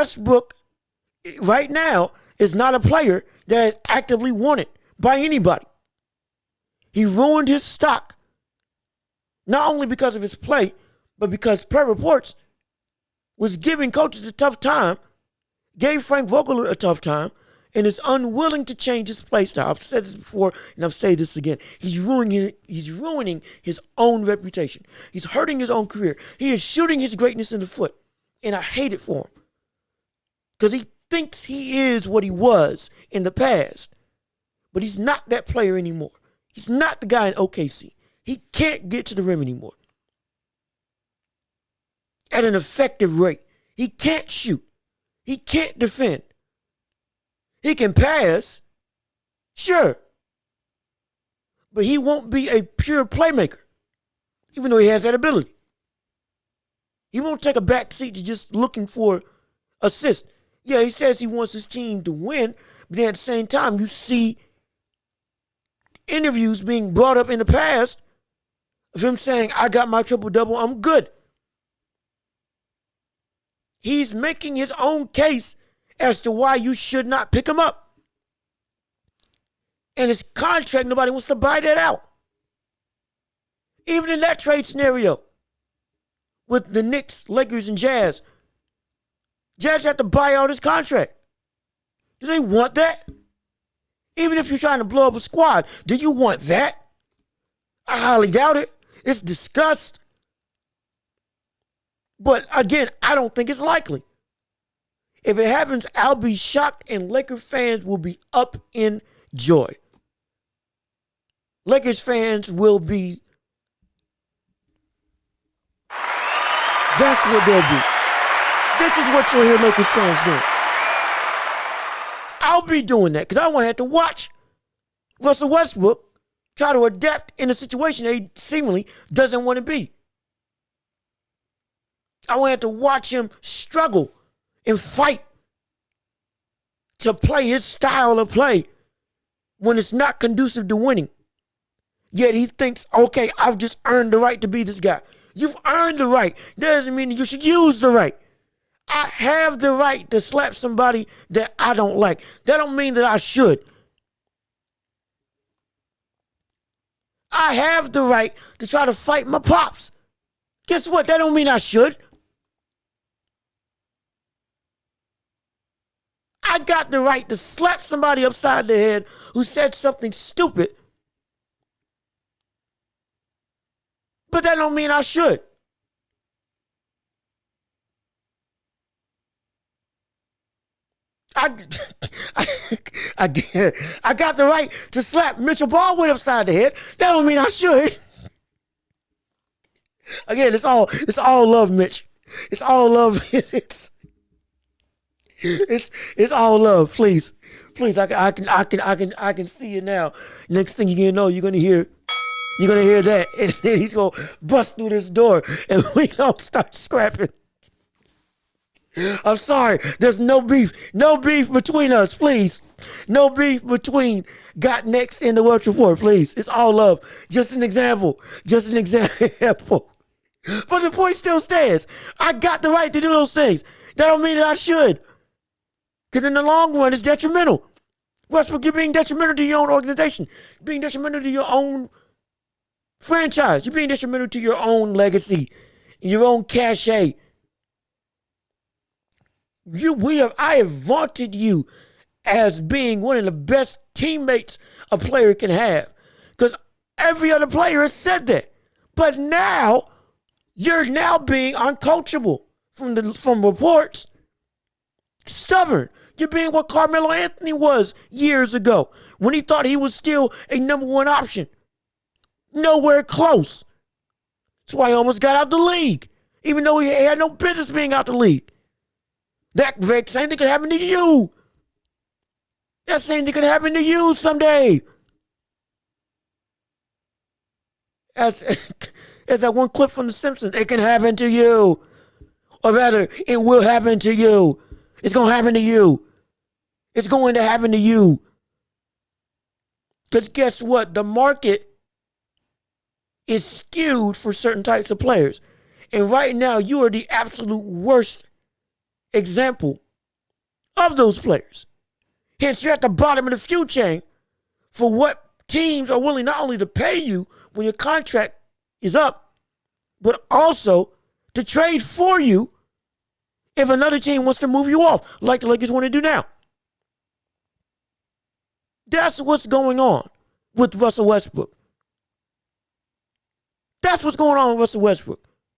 Westbrook right now is not a player that is actively wanted by anybody. He ruined his stock, not only because of his play, but because per reports was giving coaches a tough time, gave Frank Vogel a tough time, and is unwilling to change his play style. I've said this before, and I'll say this again. He's ruining his own reputation. He's hurting his own career. He is shooting his greatness in the foot, and I hate it for him because he thinks he is what he was in the past, but he's not that player anymore. He's not the guy in OKC. He can't get to the rim anymore at an effective rate. He can't shoot. He can't defend. He can pass, sure, but he won't be a pure playmaker, even though he has that ability. He won't take a back seat to just looking for assists. Yeah, he says he wants his team to win, but then at the same time, you see interviews being brought up in the past of him saying, I got my triple-double, I'm good. He's making his own case as to why you should not pick him up. And his contract, nobody wants to buy that out. Even in that trade scenario with the Knicks, Lakers, and Jazz, Jazz had to buy out his contract. Do they want that? Even if you're trying to blow up a squad, do you want that? I highly doubt it. It's disgust. But again, I don't think it's likely. If it happens, I'll be shocked and Lakers fans will be up in joy. Lakers fans will be. That's what they'll be. This is what you'll hear Lakers fans doing. I'll be doing that because I won't have to watch Russell Westbrook try to adapt in a situation that he seemingly doesn't want to be. I won't have to watch him struggle and fight to play his style of play when it's not conducive to winning. Yet he thinks, okay, I've just earned the right to be this guy. You've earned the right. That doesn't mean that you should use the right. I have the right to slap somebody that I don't like. That don't mean that I should. I have the right to try to fight my pops. Guess what? That don't mean I should. I got the right to slap somebody upside the head who said something stupid. But that don't mean I should. I got the right to slap Mitchell Baldwin upside the head. That don't mean I should. Again, it's all love, Mitch. It's all love. It's all love. Please, I can see it now. Next thing you're gonna know, you're gonna hear that, and then he's gonna bust through this door, and we gonna start scrapping. I'm sorry. There's no beef between us, please. No beef between Got Next and the Welch Report, please. It's all love. Just an example. But the point still stands. I got the right to do those things. That don't mean that I should. Because in the long run, it's detrimental. Westbrook, you're being detrimental to your own organization. You're being detrimental to your own franchise. You're being detrimental to your own legacy, your own cachet. I have vaunted you as being one of the best teammates a player can have. Because every other player has said that. But now, you're now being uncoachable from reports. Stubborn. You're being what Carmelo Anthony was years ago when he thought he was still a number one option. Nowhere close. That's why he almost got out the league, even though he had no business being out the league. That same thing could happen to you. That same thing could happen to you someday. As that one clip from The Simpsons, it can happen to you. Or rather, it will happen to you. It's going to happen to you. It's going to happen to you. Because guess what? The market is skewed for certain types of players. And right now, you are the absolute worst example of those players. Hence, you're at the bottom of the food chain for what teams are willing not only to pay you when your contract is up, but also to trade for you if another team wants to move you off, like the Lakers want to do now. That's what's going on with Russell Westbrook. That's what's going on with Russell Westbrook.